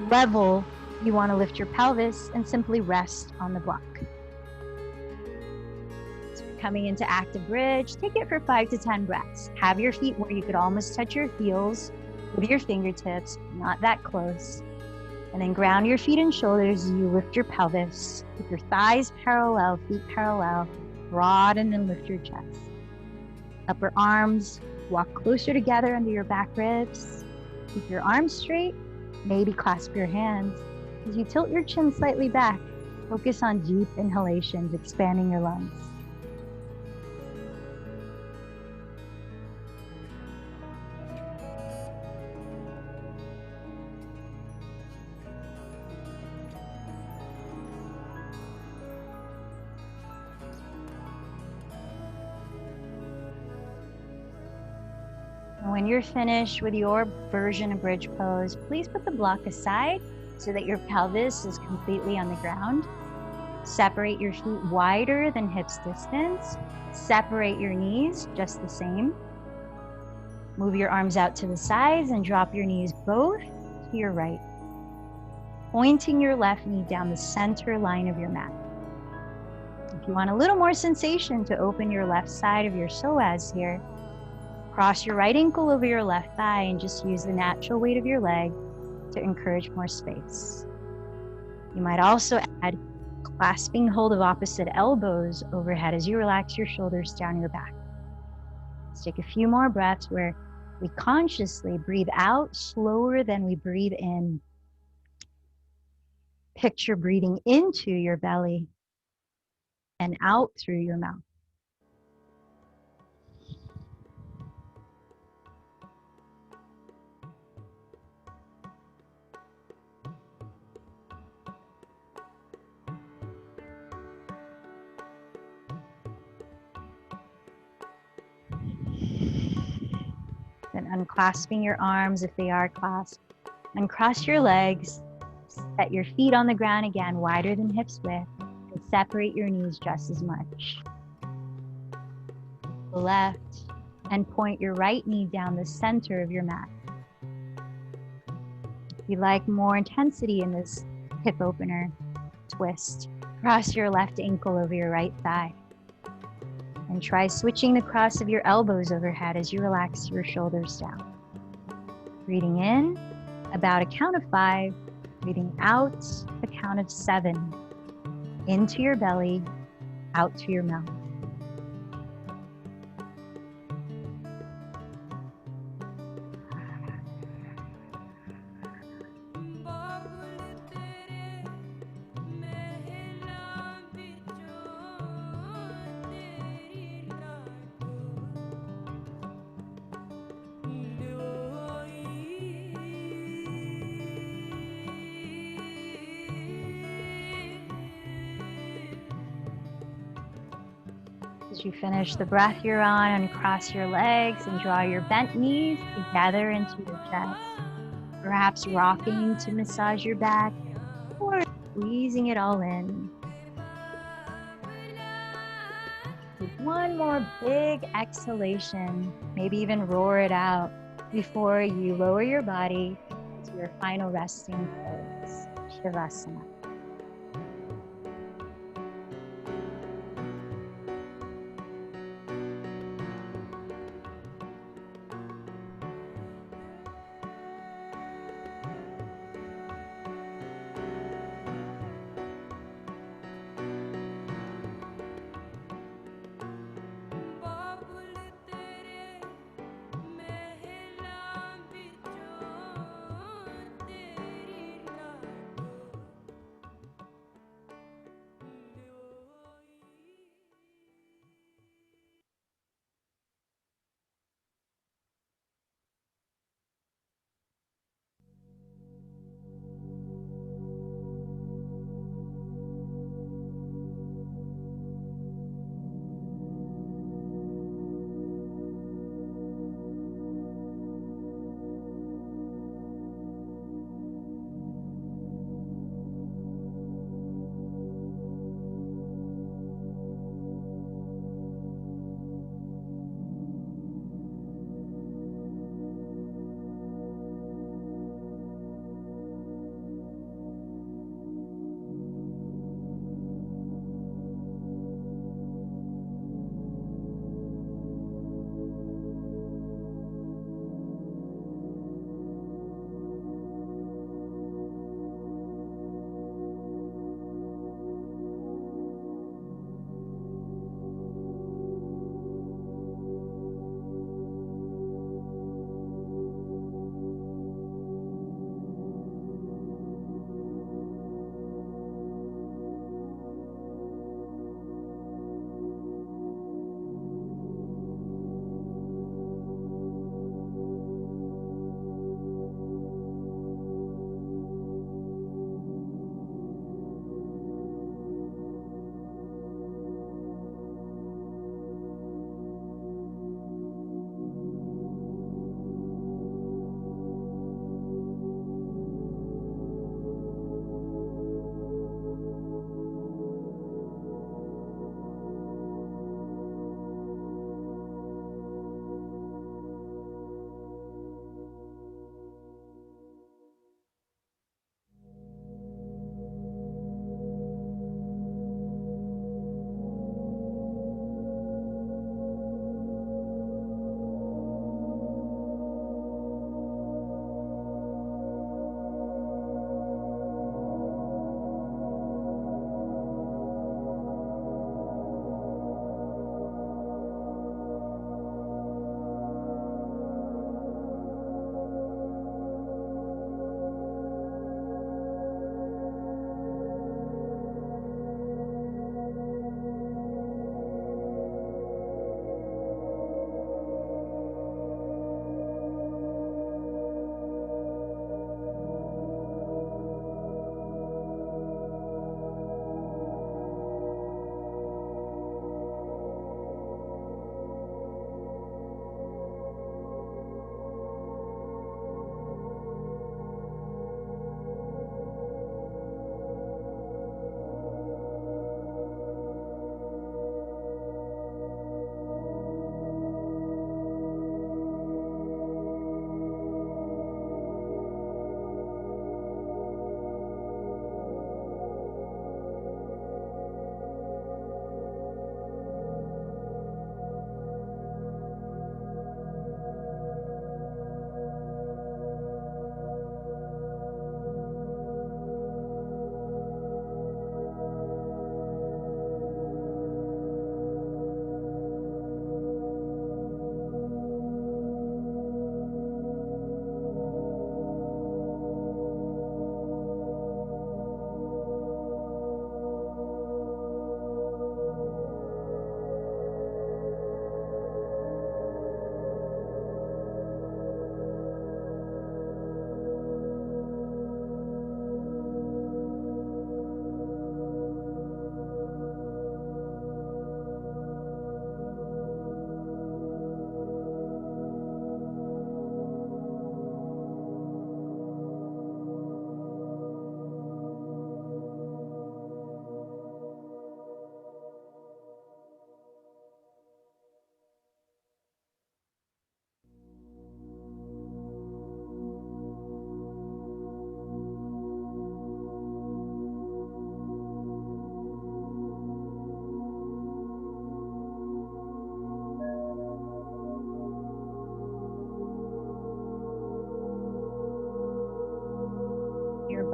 level you want to lift your pelvis, and simply rest on the block. Coming into active bridge, take it for 5 to 10 breaths. Have your feet where you could almost touch your heels with your fingertips, not that close. And then ground your feet and shoulders as you lift your pelvis. Keep your thighs parallel, feet parallel. Broaden and lift your chest. Upper arms, walk closer together under your back ribs. Keep your arms straight. Maybe clasp your hands. As you tilt your chin slightly back, focus on deep inhalations, expanding your lungs. When you're finished with your version of bridge pose, please put the block aside so that your pelvis is completely on the ground. Separate your feet wider than hips distance. Separate your knees just the same. Move your arms out to the sides and drop your knees both to your right. Pointing your left knee down the center line of your mat. If you want a little more sensation to open your left side of your psoas here, cross your right ankle over your left thigh and just use the natural weight of your leg to encourage more space. You might also add clasping hold of opposite elbows overhead as you relax your shoulders down your back. Let's take a few more breaths where we consciously breathe out slower than we breathe in. Picture breathing into your belly and out through your mouth. Then unclasping your arms if they are clasped. Uncross your legs. Set your feet on the ground again, wider than hips width, and separate your knees just as much. Left, and point your right knee down the center of your mat. If you like more intensity in this hip opener, twist. Cross your left ankle over your right thigh. And try switching the cross of your elbows overhead as you relax your shoulders down. Breathing in, about a count of 5. Breathing out, a count of 7. Into your belly, out to your mouth. As you finish the breath you're on, uncross your legs and draw your bent knees together into your chest. Perhaps rocking to massage your back or squeezing it all in. With one more big exhalation, maybe even roar it out before you lower your body to your final resting pose, Shavasana.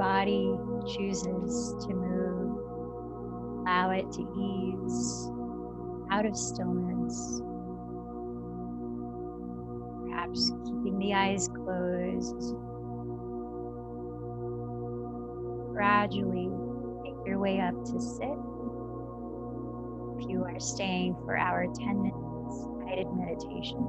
body chooses to move, allow it to ease out of stillness, perhaps keeping the eyes closed. Gradually make your way up to sit. If you are staying for our 10 minutes guided meditation.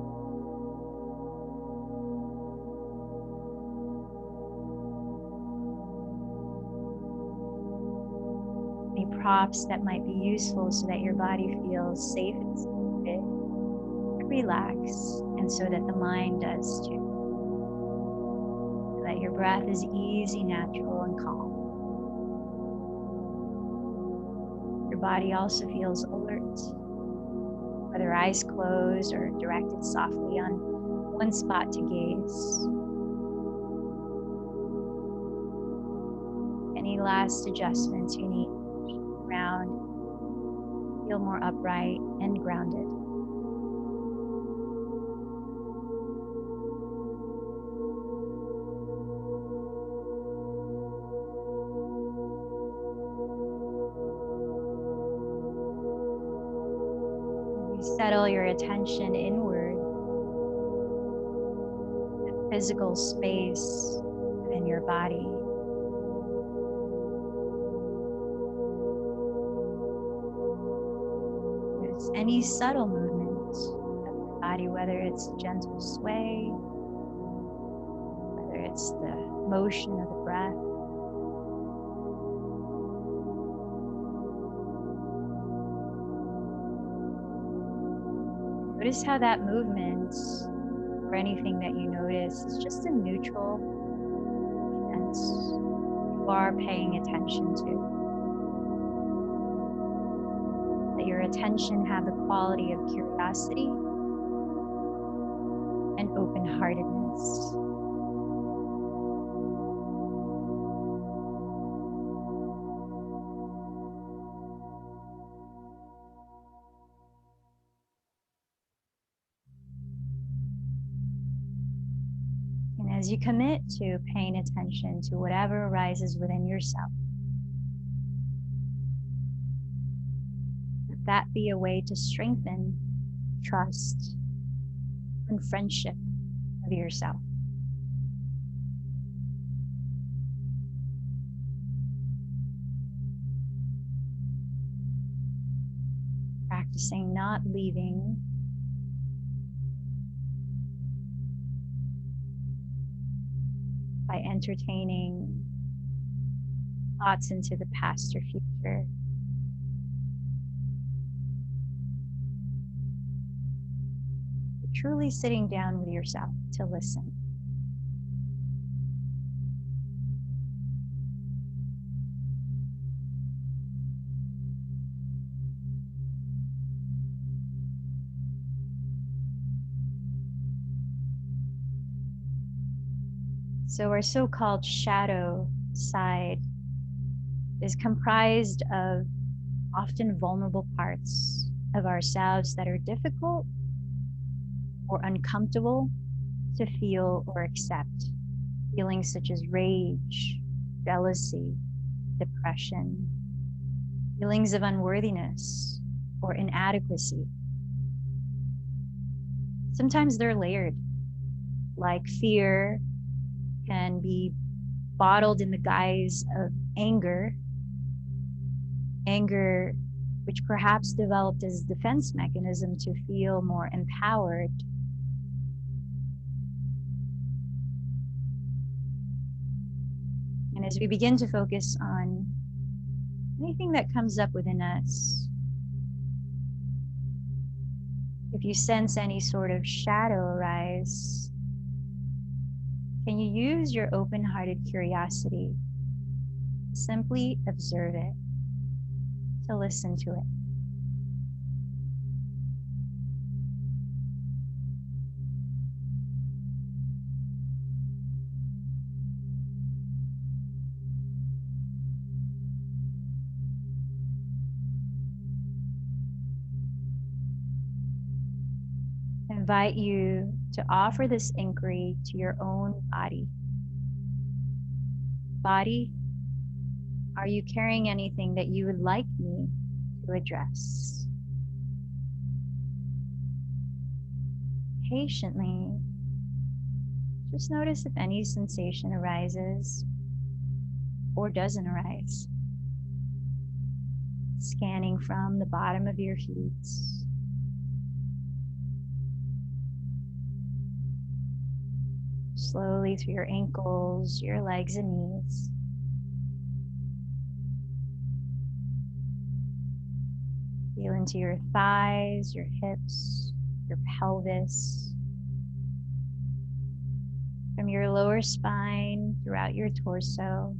Any props that might be useful so that your body feels safe and supported, relax, and so that the mind does too. So that your breath is easy, natural, and calm. Your body also feels alert, whether eyes closed or directed softly on one spot to gaze. Any last adjustments you need around, feel more upright and grounded. Settle your attention inward, the physical space within your body. There's any subtle movement of the body, whether it's a gentle sway, whether it's the motion of the breath. Notice how that movement, or anything that you notice, is just a neutral event you are paying attention to. Let your attention have the quality of curiosity and open-heartedness. As you commit to paying attention to whatever arises within yourself, let that be a way to strengthen trust and friendship of yourself. Practicing not leaving by entertaining thoughts into the past or future. But truly sitting down with yourself to listen. So our so-called shadow side is comprised of often vulnerable parts of ourselves that are difficult or uncomfortable to feel or accept. Feelings such as rage, jealousy, depression, feelings of unworthiness or inadequacy. Sometimes they're layered, like fear can be bottled in the guise of anger, which perhaps developed as a defense mechanism to feel more empowered. And as we begin to focus on anything that comes up within us, if you sense any sort of shadow arise, can you use your open-hearted curiosity? Simply observe it, to listen to it. I invite you to offer this inquiry to your own body. Body, Are you carrying anything that you would like me to address? Patiently, just notice if any sensation arises or doesn't arise. Scanning from the bottom of your feet, slowly through your ankles, your legs and knees. Feel into your thighs, your hips, your pelvis, from your lower spine throughout your torso.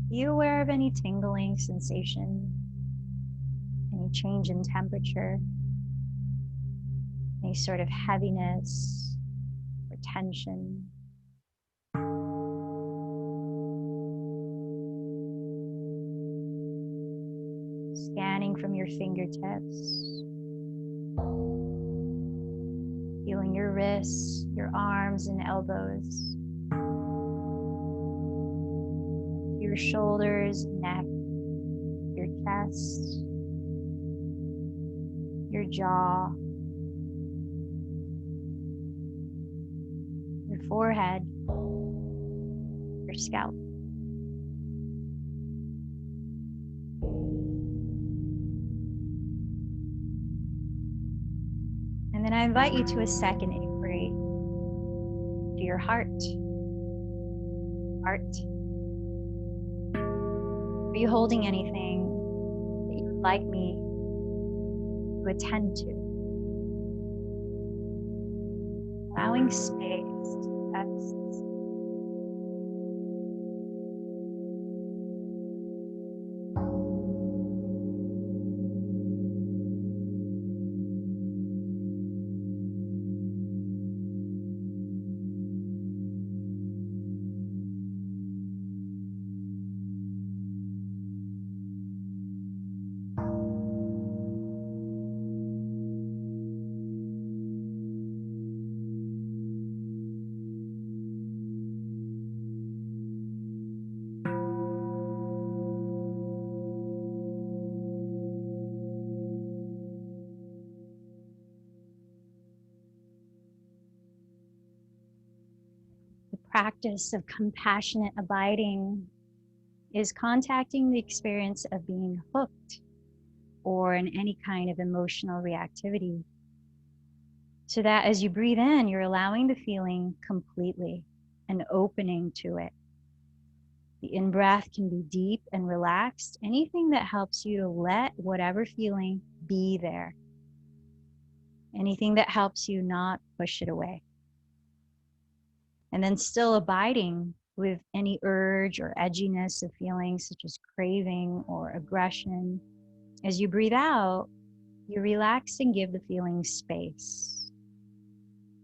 Be aware of any tingling sensation, any change in temperature, any sort of heaviness or tension. Scanning from your fingertips, feeling your wrists, your arms and elbows, your shoulders, neck, your chest, your jaw, your forehead, your scalp. And then I invite you to a second inquiry to your heart. Heart. Are you holding anything that you would like me to attend to? Allowing space to rest. The practice of compassionate abiding is contacting the experience of being hooked or in any kind of emotional reactivity. So that as you breathe in, you're allowing the feeling completely and opening to it. The in-breath can be deep and relaxed, anything that helps you to let whatever feeling be there. Anything that helps you not push it away. And then still abiding with any urge or edginess of feelings such as craving or aggression. As you breathe out, you relax and give the feeling space.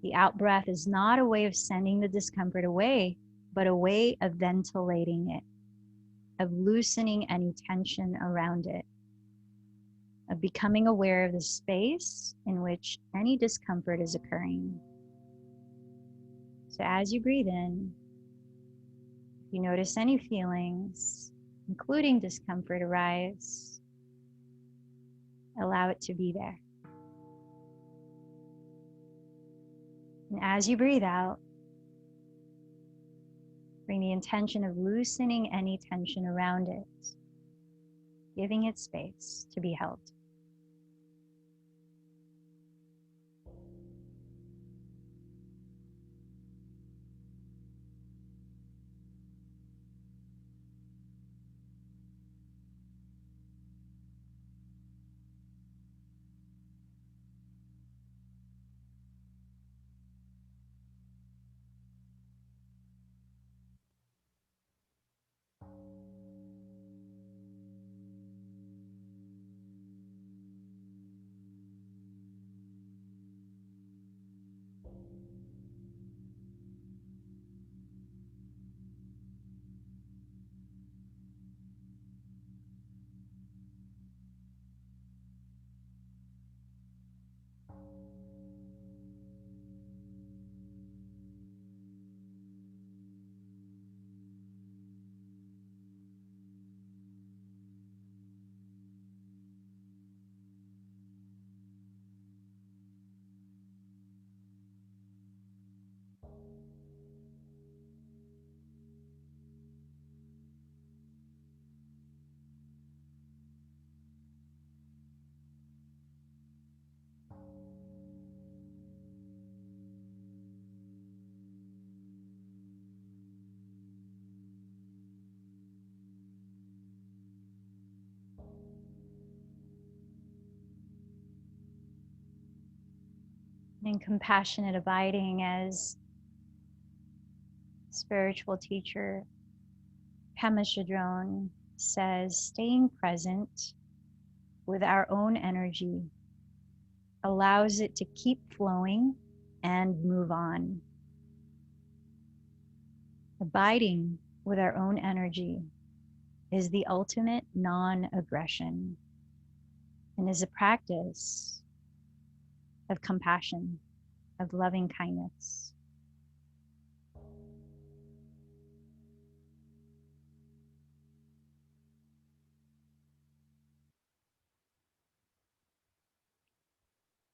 The out breath is not a way of sending the discomfort away, but a way of ventilating it, of loosening any tension around it, of becoming aware of the space in which any discomfort is occurring. So as you breathe in, if you notice any feelings, including discomfort, arise, allow it to be there. And as you breathe out, bring the intention of loosening any tension around it, giving it space to be held. And compassionate abiding, as spiritual teacher Pema Chödrön says, staying present with our own energy allows it to keep flowing and move on. Abiding with our own energy is the ultimate non-aggression and is a practice of compassion, of loving kindness.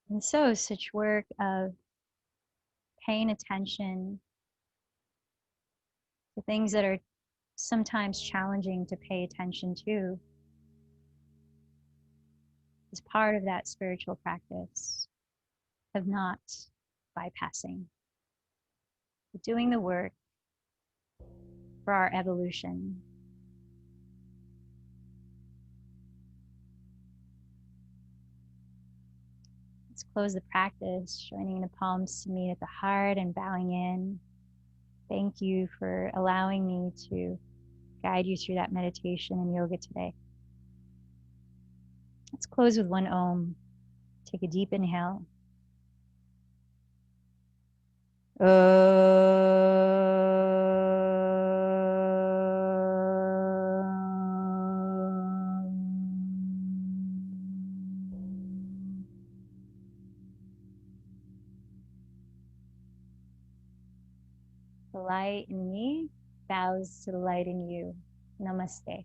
And so such work of paying attention to things that are sometimes challenging to pay attention to is part of that spiritual practice of not bypassing, but doing the work for our evolution. Let's close the practice, joining the palms to meet at the heart and bowing in. Thank you for allowing me to guide you through that meditation and yoga today. Let's close with one Om. Take a deep inhale. The light in me bows to the light in you. Namaste.